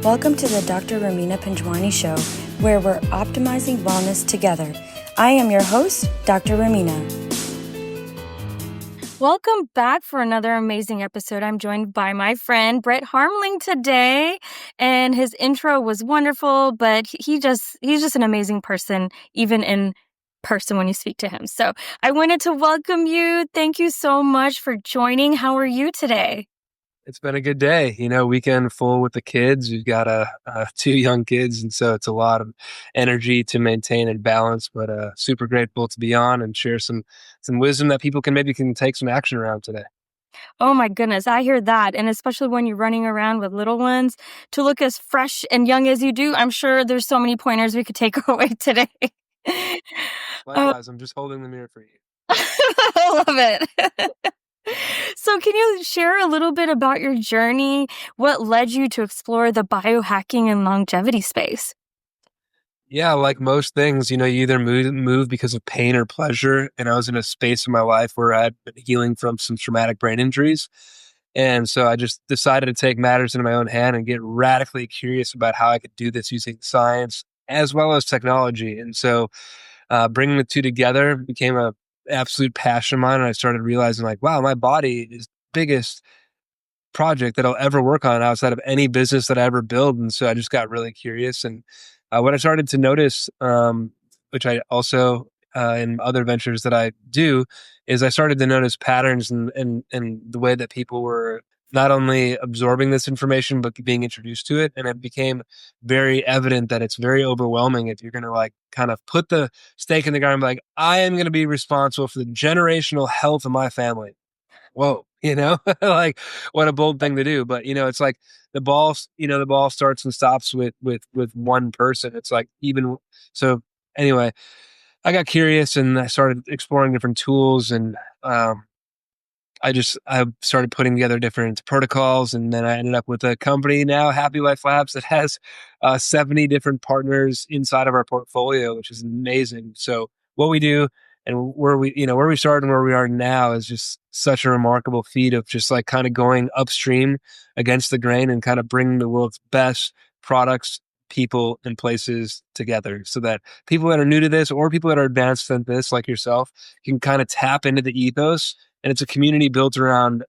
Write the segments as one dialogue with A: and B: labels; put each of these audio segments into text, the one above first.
A: Welcome to the Dr. Remina Panjwani Show, where we're optimizing wellness together. I am your host, Dr. Remina. Welcome back for another amazing episode. I'm joined by my friend Brett Harmeling today, and his intro was wonderful, but he's just an amazing person, even in person when you speak to him. So I wanted to welcome you. Thank you so much for joining. How are you today?
B: It's been a good day, weekend full with the kids. We've got two young kids, and so it's a lot of energy to maintain and balance, but super grateful to be on and share some wisdom that people can take some action around today.
A: Oh my goodness, I hear that. And especially when you're running around with little ones, to look as fresh and young as you do, I'm sure there's so many pointers we could take away today.
B: Likewise, I'm just holding the mirror for you.
A: I love it. So can you share a little bit about your journey? What led you to explore the biohacking and longevity space?
B: Yeah, like most things, you either move because of pain or pleasure. And I was in a space in my life where I'd been healing from some traumatic brain injuries. And so I just decided to take matters into my own hand and get radically curious about how I could do this using science as well as technology. And so bringing the two together became a absolute passion of mine. And I started realizing wow, my body is the biggest project that I'll ever work on outside of any business that I ever build. And so I just got really curious. And what I started to notice, which I also in other ventures that I do, is I started to notice patterns and the way that people were not only absorbing this information, but being introduced to it. And it became very evident that it's very overwhelming if you're going to kind of put the stake in the ground and be I am going to be responsible for the generational health of my family. Whoa, what a bold thing to do. But, it's the ball starts and stops with one person. It's so anyway, I got curious and I started exploring different tools and, I started putting together different protocols, and then I ended up with a company now, Happy Life Labs, that has 70 different partners inside of our portfolio, which is amazing. So what we do and where we started and where we are now is just such a remarkable feat of just kind of going upstream against the grain and kind of bringing the world's best products, people, and places together so that people that are new to this or people that are advanced in this, like yourself, can kind of tap into the ethos. And it's a community built around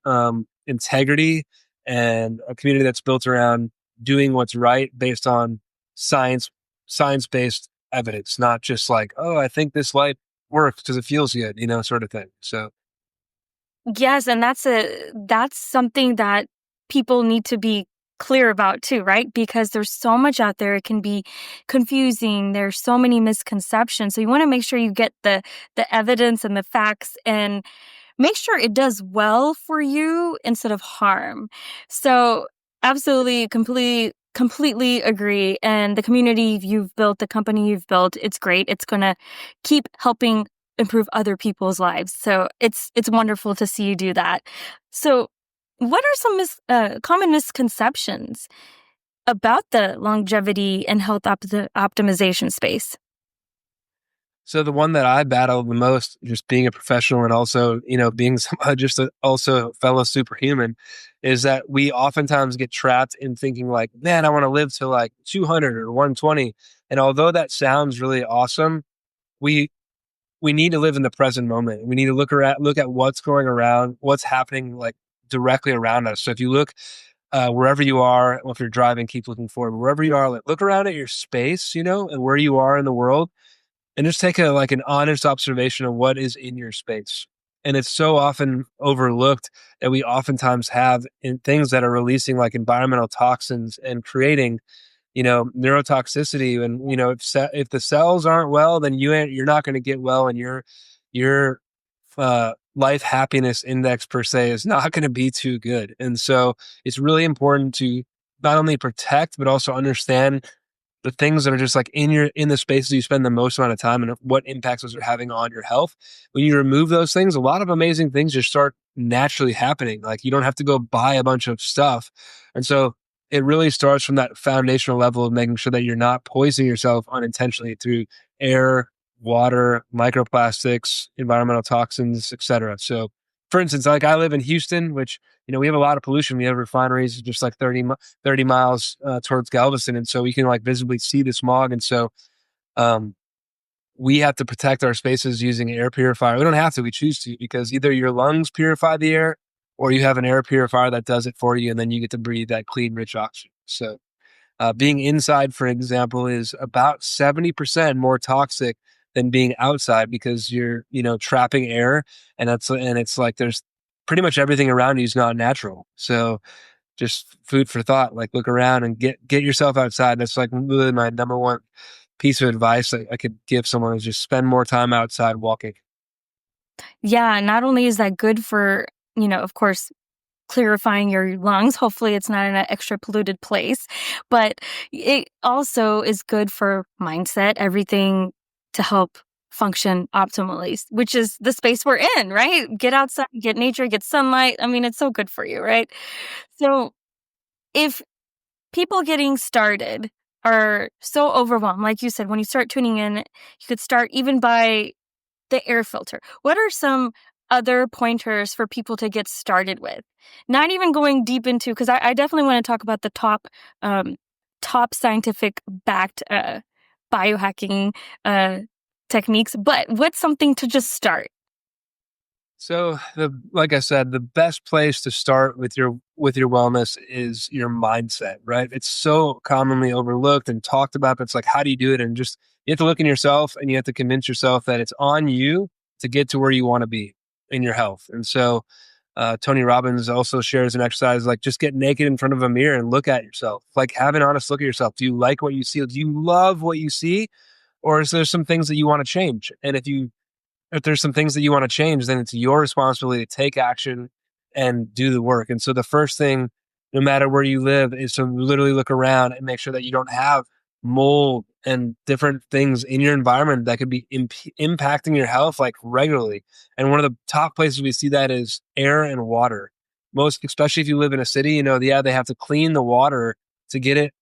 B: integrity and a community that's built around doing what's right based on science-based evidence, not just oh, I think this light works because it feels good, sort of thing. So.
A: Yes, and that's something that people need to be clear about too, right? Because there's so much out there, it can be confusing. There's so many misconceptions. So you want to make sure you get the evidence and the facts and make sure it does well for you instead of harm. So absolutely, completely agree. And the community you've built, the company you've built, it's great. It's going to keep helping improve other people's lives. So it's wonderful to see you do that. So what are some common misconceptions about the longevity and health optimization space?
B: So the one that I battle the most, just being a professional and also, being also a fellow superhuman, is that we oftentimes get trapped in thinking man, I want to live to 200 or 120. And although that sounds really awesome, we need to live in the present moment. We need to look at what's going around, what's happening directly around us. So if you look wherever you are, if you're driving, keep looking forward. Wherever you are, look around at your space, and where you are in the world. And just take an honest observation of what is in your space. And it's so often overlooked that we oftentimes have in things that are releasing environmental toxins and creating, neurotoxicity. And, if the cells aren't well, then you're not going to get well. And your life happiness index per se is not going to be too good. And so it's really important to not only protect, but also understand the things that are just in the spaces you spend the most amount of time and what impacts those are having on your health. When you remove those things, a lot of amazing things just start naturally happening. You don't have to go buy a bunch of stuff. And so it really starts from that foundational level of making sure that you're not poisoning yourself unintentionally through air, water, microplastics, environmental toxins, etc. So for instance, like I live in Houston, which, we have a lot of pollution. We have refineries just like 30 miles towards Galveston. And so we can like visibly see the smog. And so, um, we have to protect our spaces using air purifier. We don't have to, we choose to, because either your lungs purify the air or you have an air purifier that does it for you. And then you get to breathe that clean, rich oxygen. So, being inside, for example, is about 70% more toxic than being outside because you're, trapping air, and it's like there's pretty much everything around you is not natural. So just food for thought. Like look around and get yourself outside. That's like really my number one piece of advice I could give someone is just spend more time outside walking.
A: Yeah, not only is that good for, of course, clarifying your lungs. Hopefully, it's not in an extra polluted place, but it also is good for mindset, everything to help function optimally, which is the space we're in, right? Get outside, get nature, get sunlight. I mean, it's so good for you, right? So, if people getting started are so overwhelmed, like you said, when you start tuning in, you could start even by the air filter. What are some other pointers for people to get started with? Not even going deep into, because I definitely want to talk about the um, top scientific backed biohacking uh, techniques, but what's something to just start?
B: So like I said, the best place to start with your wellness is your mindset, right? It's so commonly overlooked and talked about, but it's like, how do you do it? And just you have to look in yourself and you have to convince yourself that it's on you to get to where you want to be in your health. And so Tony Robbins also shares an exercise like just get naked in front of a mirror and look at yourself. Like have an honest look at yourself. Do you like what you see? Do you love what you see? Or is there some things that you want to change? And if there's some things that you want to change, then it's your responsibility to take action and do the work. And so the first thing, no matter where you live, is to literally look around and make sure that you don't have mold and different things in your environment that could be impacting your health like regularly. And one of the top places we see that is air and water. Most, especially if you live in a city, yeah, they have to clean the water to get it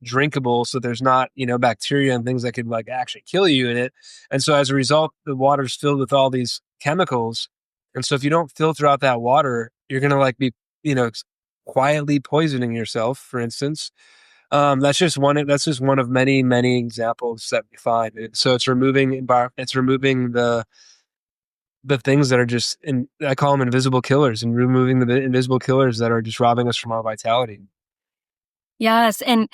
B: drinkable so there's not, bacteria and things that could like actually kill you in it. And so as a result, the water's filled with all these chemicals. And so if you don't filter out that water, you're going to like be, you know, quietly poisoning yourself, for instance. That's just one of many, many examples that we find. So it's removing the things that are just, and I call them invisible killers, and removing the invisible killers that are just robbing us from our vitality.
A: Yes. And,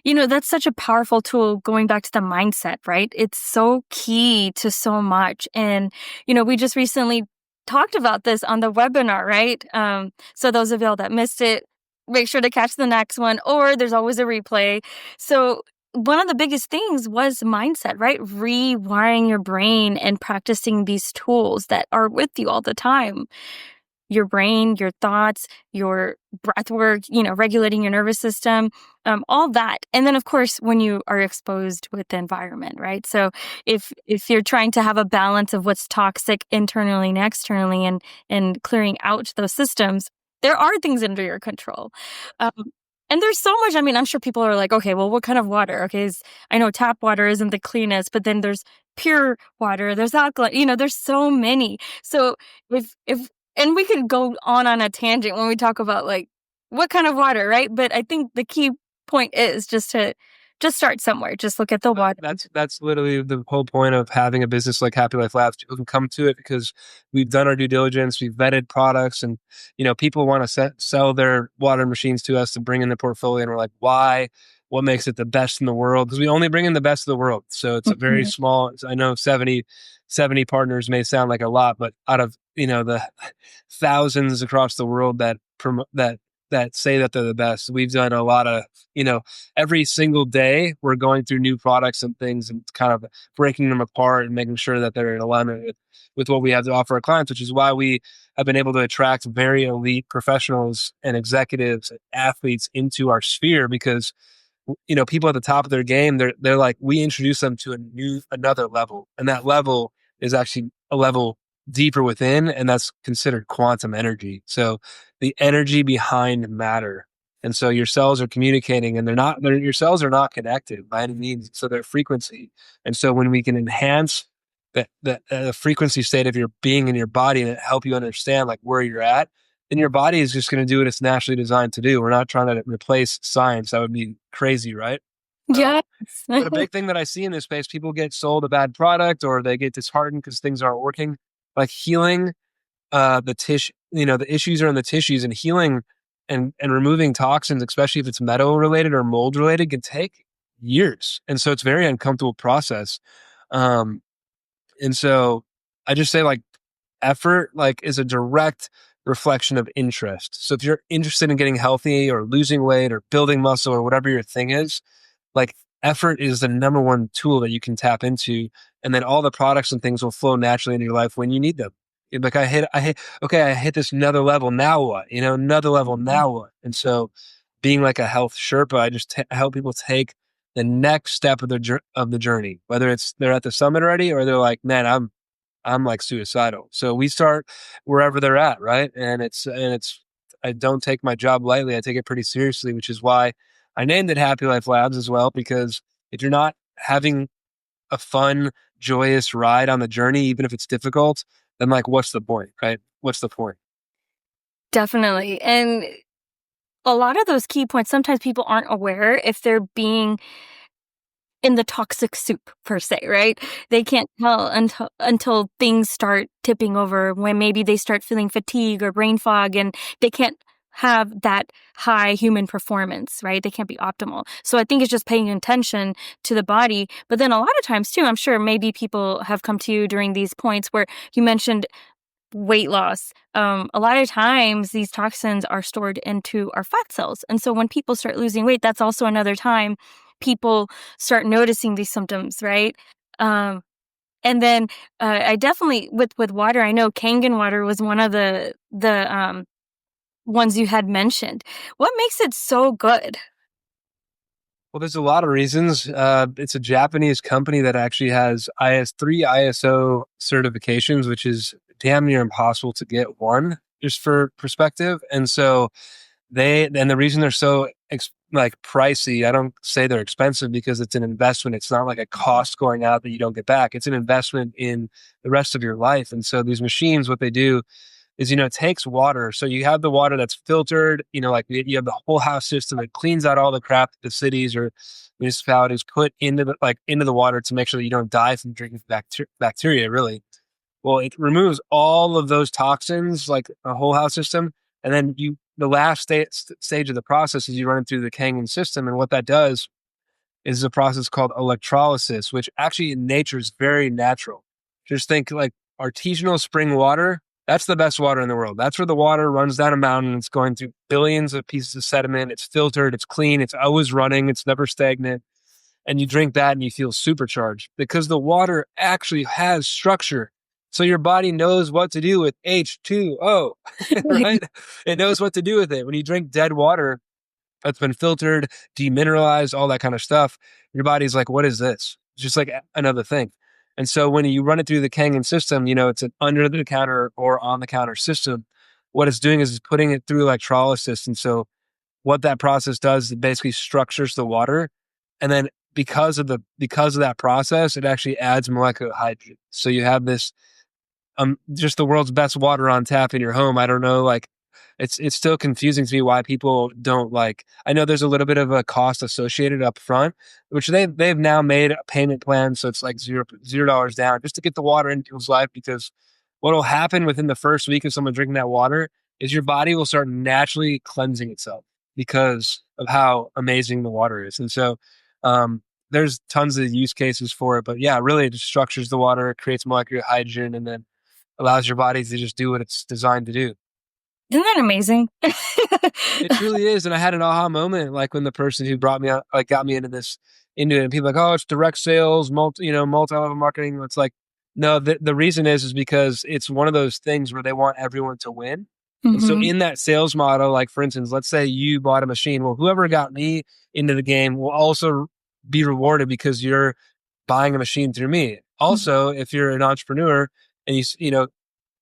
A: that's such a powerful tool going back to the mindset, right? It's so key to so much. And, we just recently talked about this on the webinar, right? So those of y'all that missed it, make sure to catch the next one, or there's always a replay. So one of the biggest things was mindset, right? Rewiring your brain and practicing these tools that are with you all the time, your brain, your thoughts, your breath work, regulating your nervous system, all that. And then, of course, when you are exposed with the environment, right? So if you're trying to have a balance of what's toxic internally and externally and clearing out those systems, there are things under your control. Um, and there's so much, I mean, I'm sure people are like, okay, well, what kind of water? Okay, I know tap water isn't the cleanest, but then there's pure water, there's alkaline, there's so many. So if and we could go on a tangent when we talk about like what kind of water, right? But I think the key point is just start somewhere. Just look at the water.
B: That's literally the whole point of having a business like Happy Life Labs. People can come to it because we've done our due diligence, we've vetted products, and people want to sell their water machines to us to bring in the portfolio, and we're like, why? What makes it the best in the world? Because we only bring in the best of the world. So it's a very
A: Mhm.
B: small. I know 70 partners may sound like a lot, but out of the thousands across the world that promote that say that they're the best, we've done a lot of you know every single day we're going through new products and things and kind of breaking them apart and making sure that they're in alignment with what we have to offer our clients, which is why we have been able to attract very elite professionals and executives and athletes into our sphere because people at the top of their game, they're like, we introduce them to another level, and that level is actually a level deeper within, and that's considered quantum energy. So the energy behind matter. And so your cells are communicating, and your cells are not connected by any means. So their frequency. And so when we can enhance the frequency state of your being in your body and it help you understand like where you're at, then your body is just going to do what it's naturally designed to do. We're not trying to replace science. That would be crazy, right?
A: Yes.
B: But a big thing that I see in this space, people get sold a bad product or they get disheartened because things aren't working. Like healing the tissue, the issues are in the tissues, and healing and removing toxins, especially if it's metal related or mold related, can take years. And so it's a very uncomfortable process. Um, and so I just say like effort like is a direct reflection of interest. So if you're interested in getting healthy or losing weight or building muscle or whatever your thing is, like effort is the number one tool that you can tap into. And then all the products and things will flow naturally into your life when you need them. Like okay, I hit this another level. Now what? Another level. Now what? And so being like a health Sherpa, I help people take the next step of of the journey, whether it's they're at the summit already or they're like, man, I'm like suicidal. So we start wherever they're at, right? And it's I don't take my job lightly. I take it pretty seriously, which is why I named it Happy Life Labs as well, because if you're not having a fun, joyous ride on the journey, even if it's difficult, then like what's the point, right? What's the point?
A: Definitely. And a lot of those key points, sometimes people aren't aware if they're being in the toxic soup per se, right? They can't tell until things start tipping over, when maybe they start feeling fatigue or brain fog, and they can't have that high human performance, right? They can't be optimal. So I think it's just paying attention to the body. But then a lot of times too, I'm sure maybe people have come to you during these points where you mentioned weight loss. A lot of times these toxins are stored into our fat cells. And so when people start losing weight, that's also another time people start noticing these symptoms, right? Um, and then I definitely with water, I know Kangen water was one of the ones you had mentioned. What makes it so good?
B: Well, there's a lot of reasons. It's a Japanese company that actually has three ISO certifications, which is damn near impossible to get one, just for perspective. And so and the reason they're so like pricey, I don't say they're expensive because it's an investment. It's not like a cost going out that you don't get back. It's an investment in the rest of your life. And so these machines, what they do is, it takes water. So you have the water that's filtered, like you have the whole house system. It cleans out all the crap that the cities or municipalities put into the water to make sure that you don't die from drinking bacteria, really. Well, it removes all of those toxins, like a whole house system. And then the last stage of the process is you run it through the Kangen system. And what that does is a process called electrolysis, which actually in nature is very natural. Just think like artisanal spring water. That's the best water in the world. That's where the water runs down a mountain. It's going through billions of pieces of sediment. It's filtered. It's clean. It's always running. It's never stagnant. And you drink that and you feel supercharged because the water actually has structure. So your body knows what to do with H2O, right? It knows what to do with it. When you drink dead water, that's been filtered, demineralized, all that kind of stuff. Your body's like, what is this? It's just like another thing. And so when you run it through the Kangen system, it's an under the counter or on the counter system. What it's doing is it's putting it through electrolysis. And so what that process does is it basically structures the water. And then because of that process, it actually adds molecular hydrogen. So you have this just the world's best water on tap in your home. I don't know, like it's still confusing to me why people don't like. I know there's a little bit of a cost associated up front, which they've now made a payment plan, so it's like $0 down just to get the water into people's life. Because what will happen within the first week of someone drinking that water is your body will start naturally cleansing itself because of how amazing the water is. And so there's tons of use cases for it, but yeah, really it just structures the water, creates molecular hydrogen, and then allows your body to just do what it's designed to do.
A: Isn't that amazing?
B: It truly is. And I had an aha moment, like when the person who brought me out, like got me into it, and people are like, oh, it's direct sales, multi-level marketing. It's like, no, the reason is because it's one of those things where they want everyone to win. And so
A: Hmm.
B: in that sales model, like for instance, let's say you bought a machine. Well, whoever got me into the game will also be rewarded because you're buying a machine through me. Also, if you're an entrepreneur and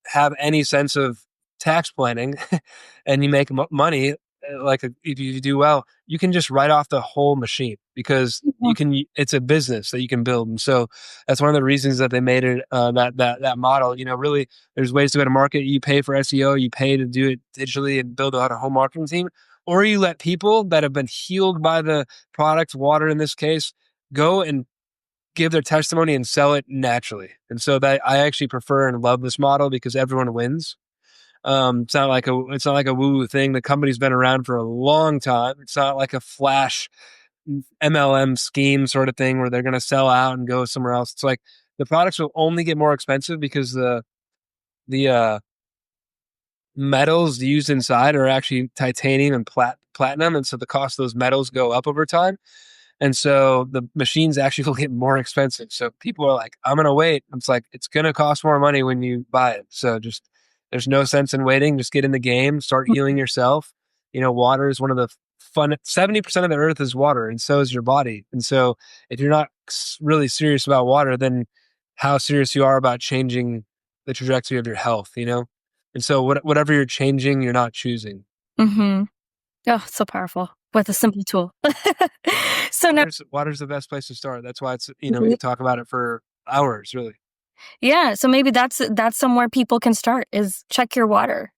B: have any sense of tax planning and you make money, if you do well, you can just write off the whole machine. because
A: Mhm.
B: it's a business that you can build. And so that's one of the reasons that they made it that model. Really, there's ways to go to market. You pay for SEO, you pay to do it digitally and build out a whole marketing team, or you let people that have been healed by the product, water in this case, go and give their testimony and sell it naturally. And so that I actually prefer and love this model because everyone wins. It's not like a woo woo thing. The company's been around for a long time. It's not like a flash MLM scheme sort of thing where they're going to sell out and go somewhere else. It's like the products will only get more expensive because the metals used inside are actually titanium and platinum, and so the cost of those metals go up over time. And so the machines actually will get more expensive. So people are like, I'm going to wait. It's like, it's going to cost more money when you buy it. So just, there's no sense in waiting. Just get in the game, start healing yourself. Water is one of the 70% of the earth is water, and so is your body. And so if you're not really serious about water, then how serious you are about changing the trajectory of your health, And so whatever you're changing, you're not choosing.
A: Mhm. Oh, so powerful with a simple tool. So now
B: Water's the best place to start. That's why we could talk about it for hours, really.
A: yeah, so maybe that's somewhere people can start is check your water.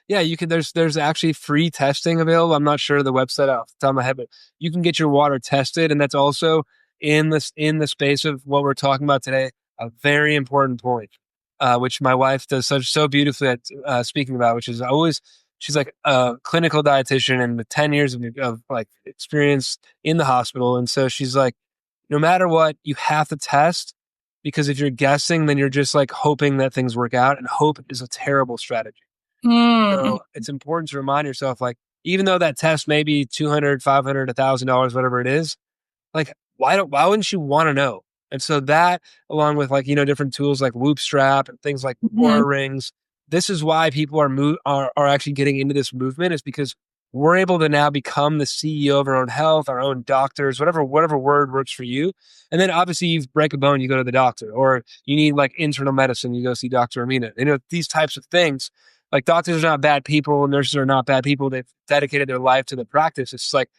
B: Yeah, you can. There's actually free testing available. I'm not sure the website off the top of my head, but you can get your water tested, and that's also in the space of what we're talking about today. A very important point, which my wife does so beautifully at speaking about, which is always she's like a clinical dietitian and with 10 years of like experience in the hospital, and so she's like, no matter what, you have to test because if you're guessing, then you're just like hoping that things work out, and hope is a terrible strategy.
A: Mm,
B: So it's important to remind yourself, like, even though that test may be 200, 500, $1,000, whatever it is, like, why wouldn't you want to know? And so that, along with like, different tools like Whoop Strap and things like
A: mhm,
B: Aura Rings, this is why people are actually getting into this movement is because we're able to now become the CEO of our own health, our own doctors, whatever word works for you. And then obviously you break a bone, you go to the doctor, or you need like internal medicine, you go see Dr. Remina. These types of things. Like doctors are not bad people, nurses are not bad people. They've dedicated their life to the practice. It's like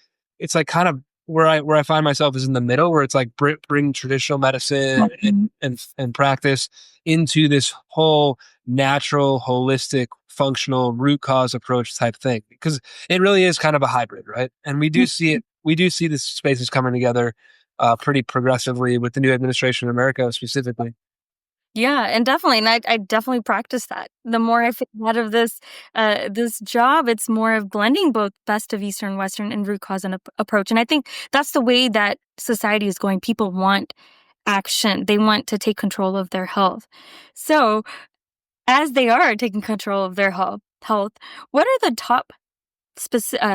B: kind of where I find myself is in the middle, where it's like bring traditional medicine
A: mhm,
B: and practice into this whole natural, holistic, functional root cause approach type thing, because it really is kind of a hybrid, right? And we do see
A: mhm.
B: it. We do see the spaces coming together pretty progressively with the new administration in America, specifically.
A: Yeah, and definitely, and I definitely practice that. The more I fit out of this job, it's more of blending both best of Eastern, Western, and root cause and approach. And I think that's the way that society is going. People want action. They want to take control of their health. So, as they are taking control of their health, what are the top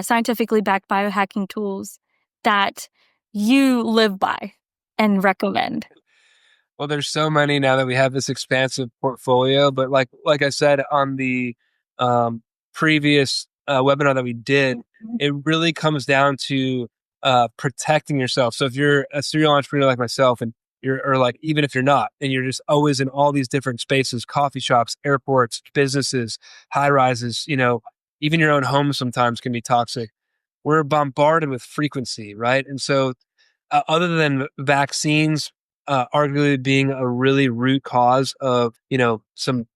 A: scientifically backed biohacking tools that you live by and recommend?
B: Well, there's so many now that we have this expansive portfolio, but like I said on the um, previous webinar that we did, it really comes down to protecting yourself. So if you're a serial entrepreneur like myself, and or like even if you're not, and you're just always in all these different spaces, coffee shops, airports, businesses, high rises, even your own home sometimes can be toxic. We're bombarded with frequency, right? And so other than vaccines arguably being a really root cause of some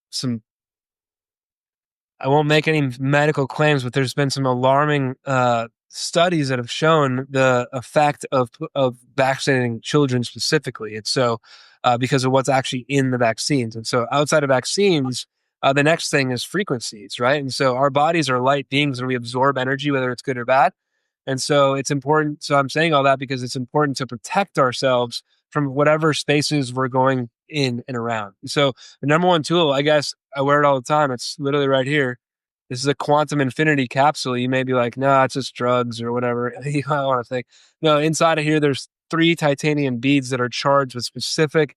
B: I won't make any medical claims, but there's been some alarming studies that have shown the effect of vaccinating children specifically, and so because of what's actually in the vaccines. And so outside of vaccines, the next thing is frequencies, right? And so our bodies are light beings and we absorb energy, whether it's good or bad. And so it's important. So I'm saying all that because it's important to protect ourselves from whatever spaces we're going in and around. So the number one tool, I guess, I wear it all the time. It's literally right here. This is a quantum infinity capsule. You may be like, no, it's just drugs or whatever. You might want to think. No, inside of here, there's 3 titanium beads that are charged with specific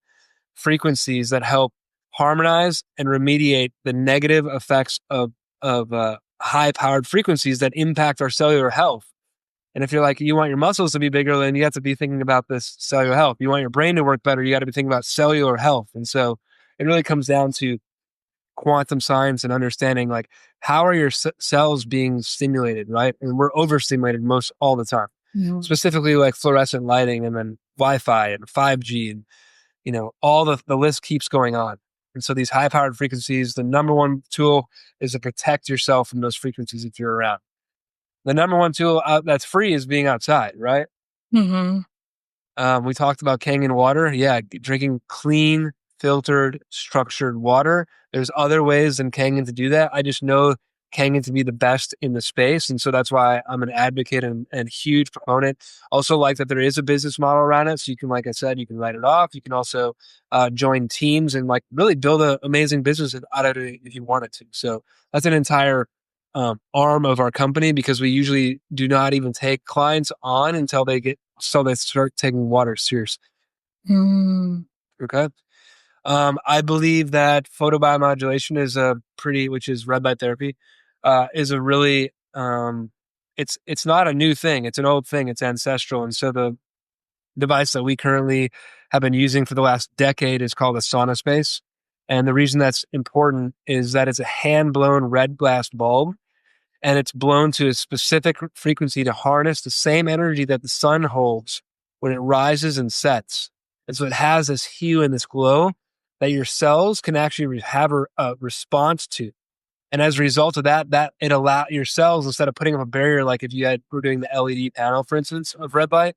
B: frequencies that help harmonize and remediate the negative effects of high powered frequencies that impact our cellular health. And if you're like, you want your muscles to be bigger, then you have to be thinking about this cellular health. You want your brain to work better, you got to be thinking about cellular health. And so it really comes down to quantum science and understanding like how are your cells being stimulated, right? And we're overstimulated most all the time.
A: Mm.
B: specifically like fluorescent lighting and then Wi-Fi and 5G and, all the list keeps going on. And so these high powered frequencies, the number one tool is to protect yourself from those frequencies if you're around. The number one tool that's free is being outside, right?
A: Mhm.
B: We talked about Kangen water. Yeah, drinking clean, filtered, structured water. There's other ways than Kangen to do that. I just know Kangen to be the best in the space. And so that's why I'm an advocate and huge proponent. Also, like that there is a business model around it. So you can, like I said, you can write it off. You can also join teams and like really build an amazing business out of it if you wanted to. So that's an entire arm of our company because we usually do not even take clients on until they start taking water seriously.
A: Mm.
B: Okay. I believe that photobiomodulation which is red light therapy, is a really, it's not a new thing. It's an old thing. It's ancestral. And so the device that we currently have been using for the last decade is called a sauna space. And the reason that's important is that it's a hand blown red glass bulb and it's blown to a specific frequency to harness the same energy that the sun holds when it rises and sets. And so it has this hue and this glow that your cells can actually have a response to. And as a result of that it allow your cells, instead of putting up a barrier, like if we're doing the LED panel, for instance, of red light,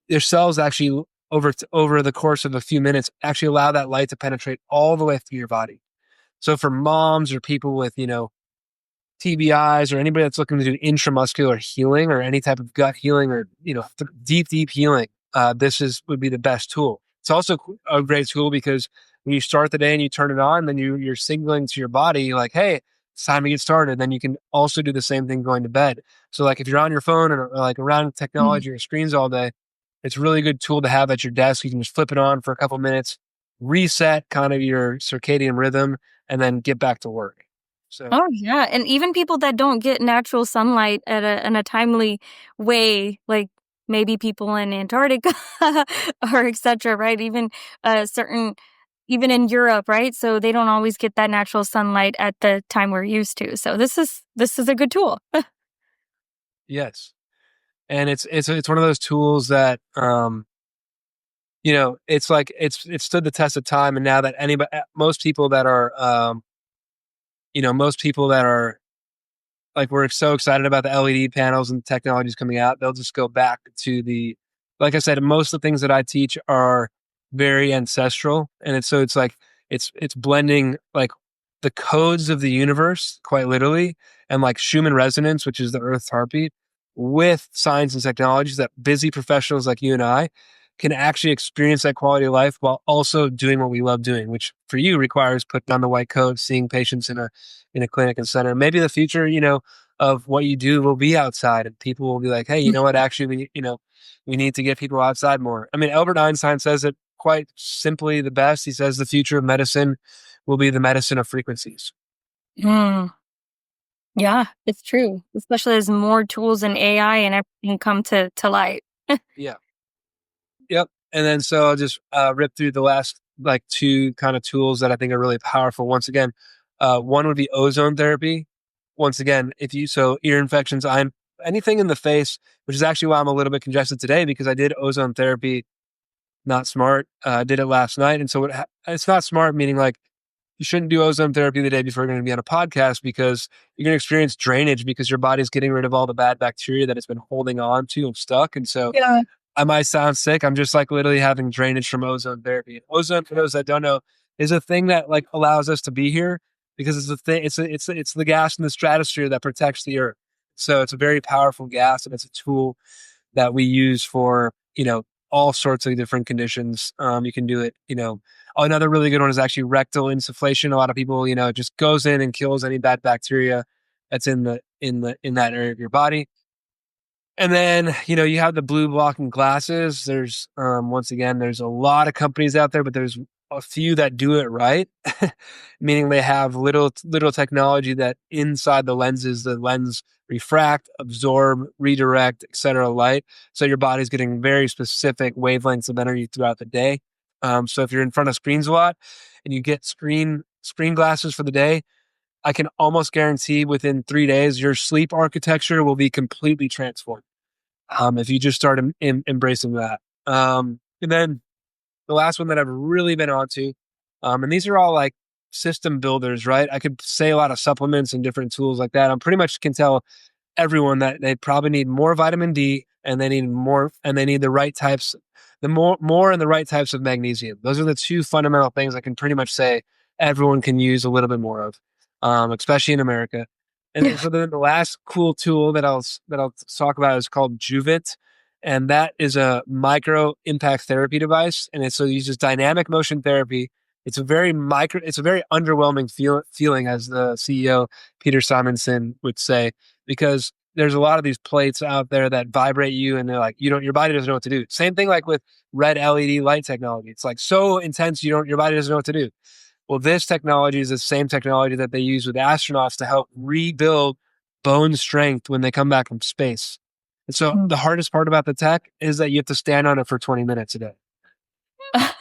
B: your cells actually over the course of a few minutes actually allow that light to penetrate all the way through your body. So for moms or people with, TBIs or anybody that's looking to do intramuscular healing or any type of gut healing or deep healing, would be the best tool. It's also a great tool because when you start the day and you turn it on, then you're signaling to your body like, "Hey, it's time to get started." Then you can also do the same thing going to bed. So like if you're on your phone or like around
A: Mm.
B: technology or screens all day, it's a really good tool to have at your desk. You can just flip it on for a couple minutes, reset kind of your circadian rhythm, and then get back to work. So
A: Oh, yeah, and even people that don't get natural sunlight at in a timely way, like maybe people in Antarctica or etcetera, right? Even, certain even in Europe, right? So they don't always get that natural sunlight at the time we're used to. So this is a good tool.
B: yes. And it's one of those tools that it's like it's stood the test of time. And now that most people that are like we're so excited about the LED panels and technologies coming out, they'll just go back to like I said, most of the things that I teach are very ancestral, and it's like it's blending like the codes of the universe, quite literally, and like Schumann resonance, which is the Earth's heartbeat, with science and technologies that busy professionals like you and I can actually experience that quality of life while also doing what we love doing, which for you requires putting on the white coat, seeing patients in a clinic and center. Maybe the future, of what you do will be outside and people will be like, hey, you know what? Actually, we need to get people outside more. I mean, Albert Einstein says it quite simply the best. He says the future of medicine will be the medicine of frequencies.
A: Mm, yeah, it's true, especially as more tools and AI and everything come to light.
B: Yeah. Yep. And then so I'll just rip through the last like two kind of tools that I think are really powerful. Once again, one would be ozone therapy. Once again, ear infections, I'm anything in the face, which is actually why I'm a little bit congested today because I did ozone therapy. Not smart. Did it last night, and so it's not smart. Meaning like you shouldn't do ozone therapy the day before you're going to be on a podcast because you're going to experience drainage because your body's getting rid of all the bad bacteria that it's been holding on to and stuck. And so
A: Yeah.
B: I might sound sick. I'm just like literally having drainage from ozone therapy. Ozone, for those that don't know, is a thing that like allows us to be here because it's a thing. It's the gas in the stratosphere that protects the earth. So it's a very powerful gas, and it's a tool that we use for all sorts of different conditions. You can do it. Another really good one is actually rectal insufflation. A lot of people, it just goes in and kills any bad bacteria that's in that area of your body. And then, you have the blue blocking glasses. There's, once again, there's a lot of companies out there, but there's a few that do it right, meaning they have little technology that inside the lens refract, absorb, redirect, etc. light. So your body's getting very specific wavelengths of energy throughout the day. So if you're in front of screens a lot and you get screen glasses for the day, I can almost guarantee within 3 days, your sleep architecture will be completely transformed. if you just start embracing that. And then the last one that I've really been onto, and these are all like system builders, right? I could say a lot of supplements and different tools like that. I'm pretty much can tell everyone that they probably need more vitamin D and they need more and they need the right types, the more and the right types of magnesium. Those are the two fundamental things I can pretty much say everyone can use a little bit more of, especially in America. And then so then the last cool tool that I'll talk about is called Juvit, and that is a micro impact therapy device, and it uses dynamic motion therapy. It's a very underwhelming feeling, as the CEO Peter Simonson would say, because there's a lot of these plates out there that vibrate you and they're like, your body doesn't know what to do. Same thing like with red LED light technology. It's like so intense, your body doesn't know what to do. Well, this technology is the same technology that they use with astronauts to help rebuild bone strength when they come back from space. And so
A: Mhm.
B: the hardest part about the tech is that you have to stand on it for 20 minutes a day. And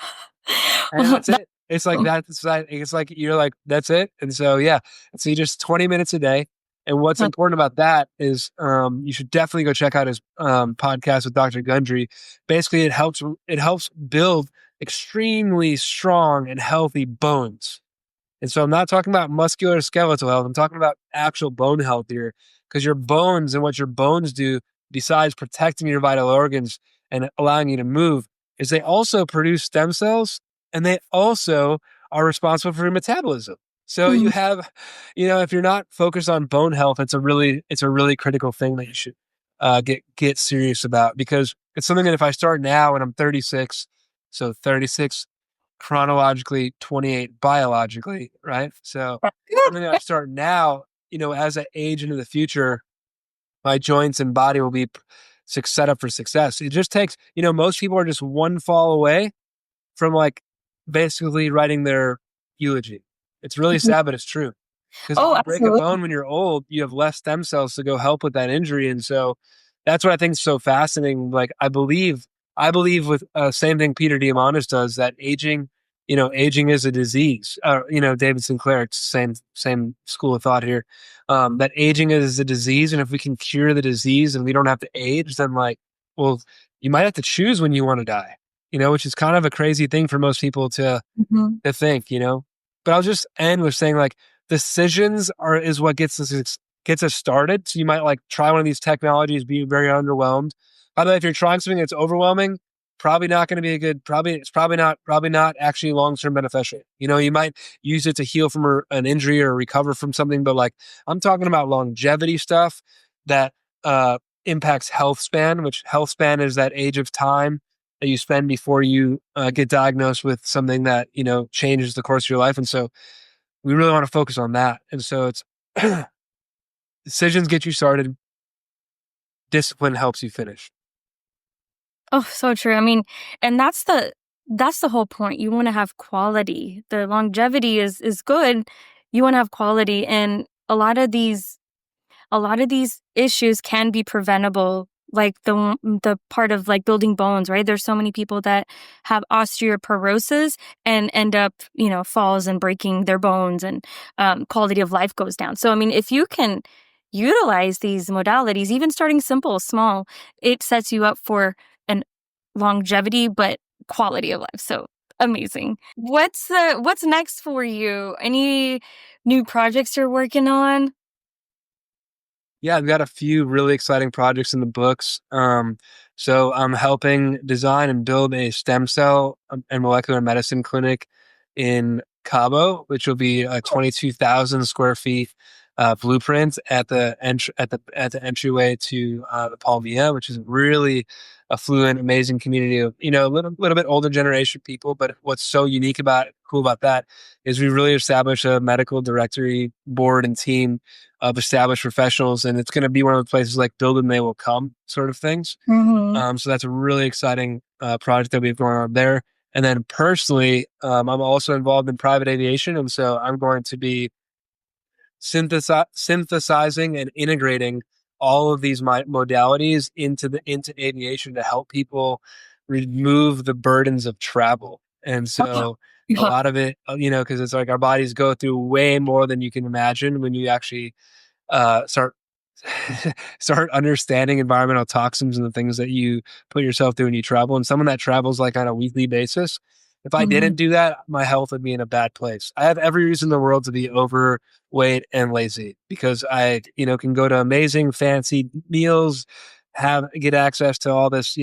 A: Well,
B: that's it. It's like that. It's like you're like, that's it. And so, yeah. So you just 20 minutes a day. And what's important about that is you should definitely go check out his podcast with Dr. Gundry. Basically, it helps build extremely strong and healthy bones. And so I'm not talking about muscular skeletal health. I'm talking about actual bone health here, because your bones and what your bones do, besides protecting your vital organs and allowing you to move, is they also produce stem cells and they also are responsible for your metabolism. So you
A: mhm.
B: have, if you're not focused on bone health, it's a really critical thing that you should get serious about, because it's something that if I start now and I'm 36, so 36 chronologically, 28 biologically, right? So something that I start now, as I age into the future, my joints and body will be set up for success. It just takes, most people are just one fall away from like basically writing their eulogy. It's really sad, but it's true. Because if
A: Oh,
B: you break a
A: absolutely.
B: bone when you're old, you have less stem cells to go help with that injury. And so that's what I think is so fascinating. Like I believe with same thing Peter Diamandis does, that aging is a disease. David Sinclair, it's same school of thought here. That aging is a disease, and if we can cure the disease and we don't have to age, then like, well, you might have to choose when you want to die. Which is kind of a crazy thing for most people
A: Mhm.
B: to think. But I'll just end with saying like decisions is what gets us started. So you might like try one of these technologies, be very underwhelmed. By the way, if you're trying something that's overwhelming, probably not going to be a good. Probably not actually long term beneficial. You might use it to heal from an injury or recover from something, but like I'm talking about longevity stuff that impacts health span, which health span is that age of time that you spend before you get diagnosed with something that changes the course of your life. And so we really want to focus on that. And so it's decisions get you started, discipline helps you finish.
A: Oh, so true. I mean, and that's the whole point. You want to have quality. The longevity is good. You want to have quality, and a lot of these issues can be preventable, like the part of like building bones, right? There's so many people that have osteoporosis and end up, falls and breaking their bones, and quality of life goes down. So, I mean, if you can utilize these modalities, even starting simple, small, it sets you up for an longevity, but quality of life. So amazing. What's next for you? Any new projects you're working on?
B: Yeah, I've got a few really exciting projects in the books. So I'm helping design and build a stem cell and molecular medicine clinic in Cabo, which will be a 22,000 square feet blueprint at the entryway to the Palmia, which is really affluent, amazing community of a little bit older generation people. But what's so cool about that, is we really established a medical directory board and team of established professionals, and it's going to be one of the places like build and they will come sort of things.
A: Mhm.
B: So that's a really exciting project that we have going on there. And then personally, I'm also involved in private aviation, and so I'm going to be synthesizing and integrating all of these modalities into aviation to help people remove the burdens of travel. And
A: Oh, yeah.
B: so a
A: Yeah.
B: lot of it, because it's like our bodies go through way more than you can imagine when you actually start start understanding environmental toxins and the things that you put yourself through when you travel. And someone that travels like on a weekly basis, if I
A: Mhm.
B: didn't do that, my health would be in a bad place. I have every reason in the world to be overweight and lazy because I, can go to amazing fancy meals, get access to all this,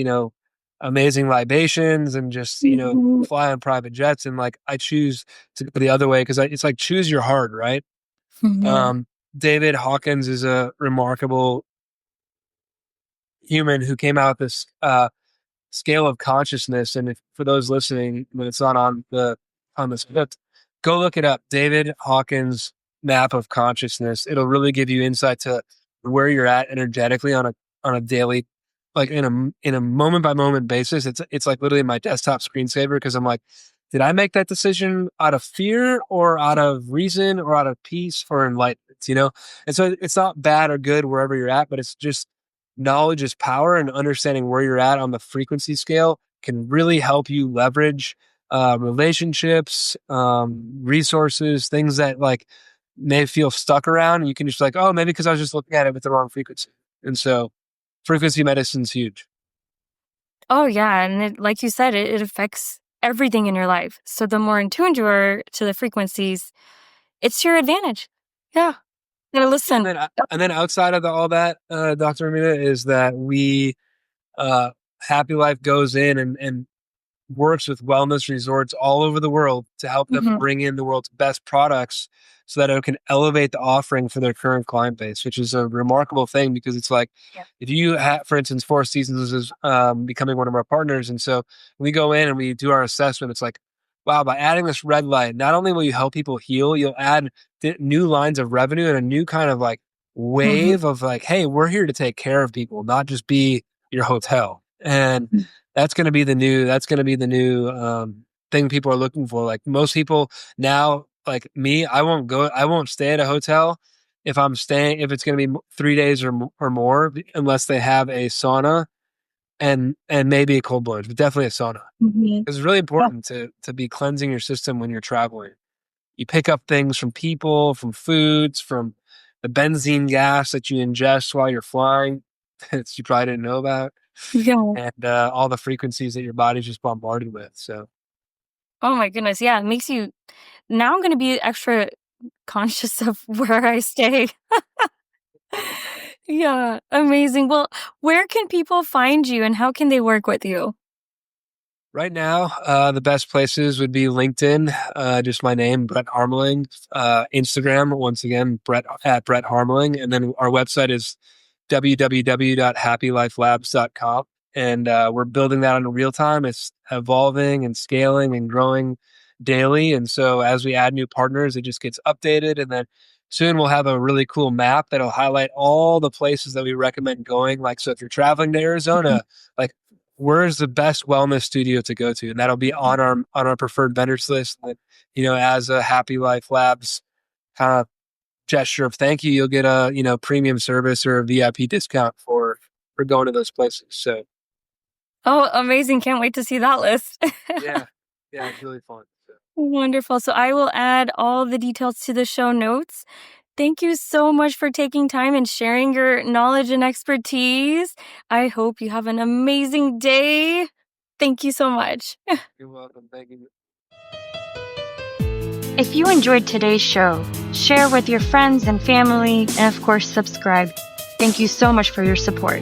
B: amazing libations and just,
A: Mhm.
B: fly on private jets. And like, I choose to go the other way because it's like choose your heart, right?
A: Yeah.
B: Um, David Hawkins is a remarkable human who came out with this scale of consciousness. And if, for those listening, when it's not on the script, go look it up. David Hawkins map of consciousness. It'll really give you insight to where you're at energetically on a daily, like in a moment by moment basis. It's like literally my desktop screensaver because I'm like, did I make that decision out of fear or out of reason or out of peace or enlightenment? And so it's not bad or good wherever you're at, but it's just knowledge is power, and understanding where you're at on the frequency scale can really help you leverage relationships, resources, things that like may feel stuck around. And you can just like, oh, maybe because I was just looking at it with the wrong frequency. And so frequency medicine's huge.
A: Oh, yeah, and like you said, it affects everything in your life. So the more in tune you are to the frequencies, it's your advantage. Yeah, gotta
B: Yeah,
A: listen.
B: and then outside of all that, Dr. Amina, is that we uh, Happy Life goes in and works with wellness resorts all over the world to help them
A: Mhm.
B: bring in the world's best products so that it can elevate the offering for their current client base, which is a remarkable thing because it's like
A: Yeah.
B: if you have, for instance, Four Seasons is becoming one of our partners. And so we go in and we do our assessment. It's like, wow, by adding this red light, not only will you help people heal, you'll add new lines of revenue and a new kind of like
A: Mhm.
B: wave of like, hey, we're here to take care of people, not just be your hotel. And
A: Mm.
B: that's going to be the new thing people are looking for. Like most people now, like me, I won't stay at a hotel if it's going to be 3 days or more, unless they have a sauna and maybe a cold plunge, but definitely a sauna.
A: Mhm.
B: It's really
A: Yeah.
B: important to be cleansing your system when you're traveling. You pick up things from people, from foods, from the benzene gas that you ingest while you're flying that you probably didn't know about,
A: Yeah.
B: and all the frequencies that your body's just bombarded with. So
A: Oh my goodness, yeah, it makes you now I'm gonna be extra conscious of where I stay. Yeah, amazing. Well, where can people find you and how can they work with you?
B: right now, the best places would be LinkedIn, just my name, Brett Harmeling. Instagram, once again, Brett Harmeling, and then our website is www.happylifelabs.com. And we're building that in real time. It's evolving and scaling and growing daily. And so as we add new partners, it just gets updated. And then soon we'll have a really cool map that'll highlight all the places that we recommend going. Like, so if you're traveling to
A: Mhm.
B: Arizona, like where's the best wellness studio to go to? And that'll be on our preferred vendors list. And, as a Happy Life Labs kind of gesture of thank you, you'll get a premium service or a VIP discount for going to those places. So
A: Oh, amazing, can't wait to see that list.
B: yeah, yeah, it's really fun. So,
A: Wonderful, so I will add all the details to the show notes. Thank you so much for taking time and sharing your knowledge and expertise. I hope you have an amazing day. Thank you so much.
B: you're welcome. Thank you.
A: If you enjoyed today's show, share with your friends and family, and of course, subscribe. Thank you so much for your support.